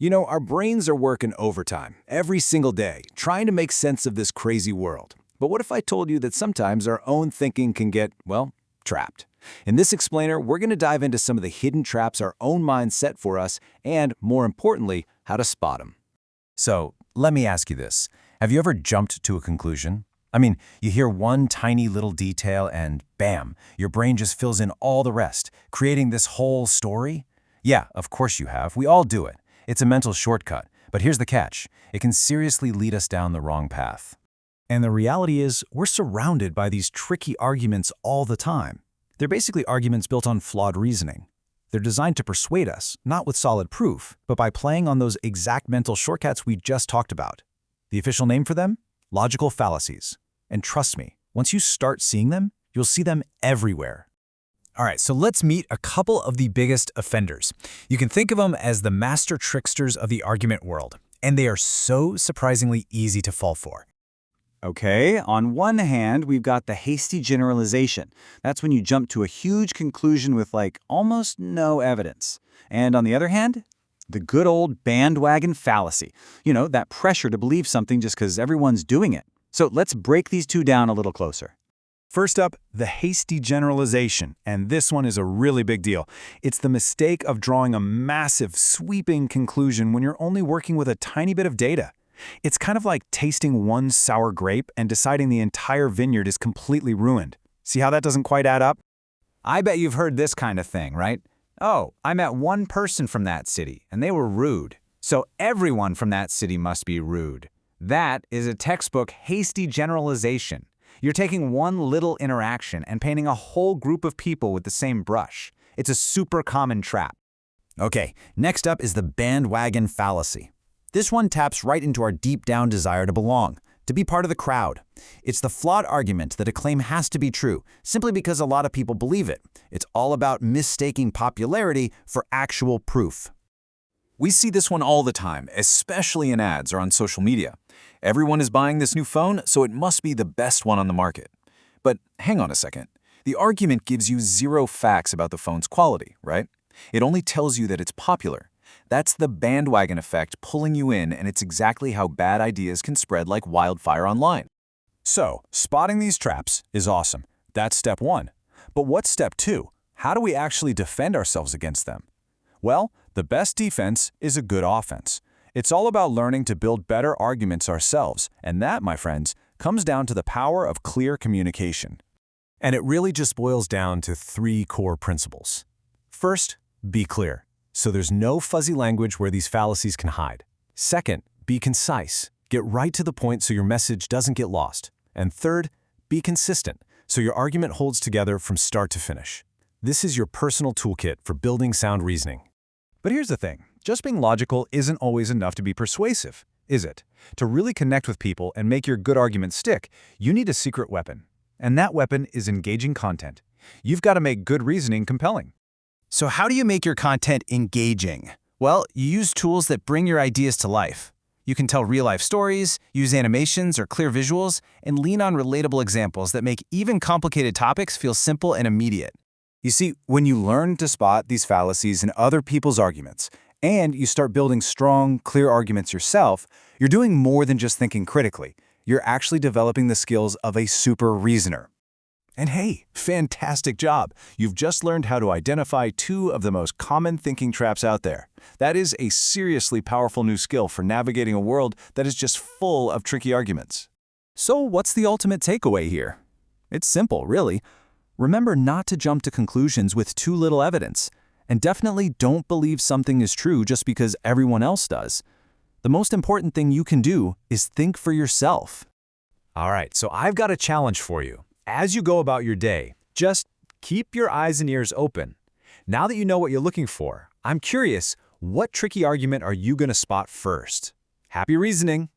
You know, our brains are working overtime every single day, trying to make sense of this crazy world. But what if I told you that sometimes our own thinking can get, well, trapped? In this explainer, we're going to dive into some of the hidden traps our own minds set for us and, more importantly, how to spot them. So, let me ask you this. Have you ever jumped to a conclusion? I mean, you hear one tiny little detail and bam, your brain just fills in all the rest, creating this whole story? Yeah, of course you have. We all do it. It's a mental shortcut, but here's the catch. It can seriously lead us down the wrong path. And the reality is, we're surrounded by these tricky arguments all the time. They're basically arguments built on flawed reasoning. They're designed to persuade us, not with solid proof, but by playing on those exact mental shortcuts we just talked about. The official name for them? Logical fallacies. And trust me, once you start seeing them, you'll see them everywhere. All right, so let's meet a couple of the biggest offenders. You can think of them as the master tricksters of the argument world, and they are so surprisingly easy to fall for. Okay, on one hand, we've got the hasty generalization. That's when you jump to a huge conclusion with almost no evidence. And on the other hand, the good old bandwagon fallacy. You know, that pressure to believe something just because everyone's doing it. So let's break these two down a little closer. First up, the hasty generalization, and this one is a really big deal. It's the mistake of drawing a massive, sweeping conclusion when you're only working with a tiny bit of data. It's kind of like tasting one sour grape and deciding the entire vineyard is completely ruined. See how that doesn't quite add up? I bet you've heard this kind of thing, right? Oh, I met one person from that city, and they were rude. So everyone from that city must be rude. That is a textbook hasty generalization. You're taking one little interaction and painting a whole group of people with the same brush. It's a super common trap. Okay, next up is the bandwagon fallacy. This one taps right into our deep down desire to belong, to be part of the crowd. It's the flawed argument that a claim has to be true, simply because a lot of people believe it. It's all about mistaking popularity for actual proof. We see this one all the time, especially in ads or on social media. Everyone is buying this new phone, so it must be the best one on the market. But hang on a second. The argument gives you zero facts about the phone's quality, right? It only tells you that it's popular. That's the bandwagon effect pulling you in, and it's exactly how bad ideas can spread like wildfire online. So, spotting these traps is awesome. That's step one. But what's step two? How do we actually defend ourselves against them? Well, the best defense is a good offense. It's all about learning to build better arguments ourselves, and that, my friends, comes down to the power of clear communication. And it really just boils down to three core principles. First, be clear, so there's no fuzzy language where these fallacies can hide. Second, be concise. Get right to the point so your message doesn't get lost. And third, be consistent, so your argument holds together from start to finish. This is your personal toolkit for building sound reasoning. But here's the thing. Just being logical isn't always enough to be persuasive, is it? To really connect with people and make your good argument stick, you need a secret weapon. And that weapon is engaging content. You've got to make good reasoning compelling. So how do you make your content engaging? Well, you use tools that bring your ideas to life. You can tell real-life stories, use animations or clear visuals, and lean on relatable examples that make even complicated topics feel simple and immediate. You see, when you learn to spot these fallacies in other people's arguments, and you start building strong, clear arguments yourself, you're doing more than just thinking critically. You're actually developing the skills of a super reasoner. And hey, fantastic job! You've just learned how to identify two of the most common thinking traps out there. That is a seriously powerful new skill for navigating a world that is just full of tricky arguments. So what's the ultimate takeaway here? It's simple, really. Remember not to jump to conclusions with too little evidence. And definitely don't believe something is true just because everyone else does. The most important thing you can do is think for yourself. All right, so I've got a challenge for you. As you go about your day, just keep your eyes and ears open. Now that you know what you're looking for, I'm curious, what tricky argument are you going to spot first? Happy reasoning!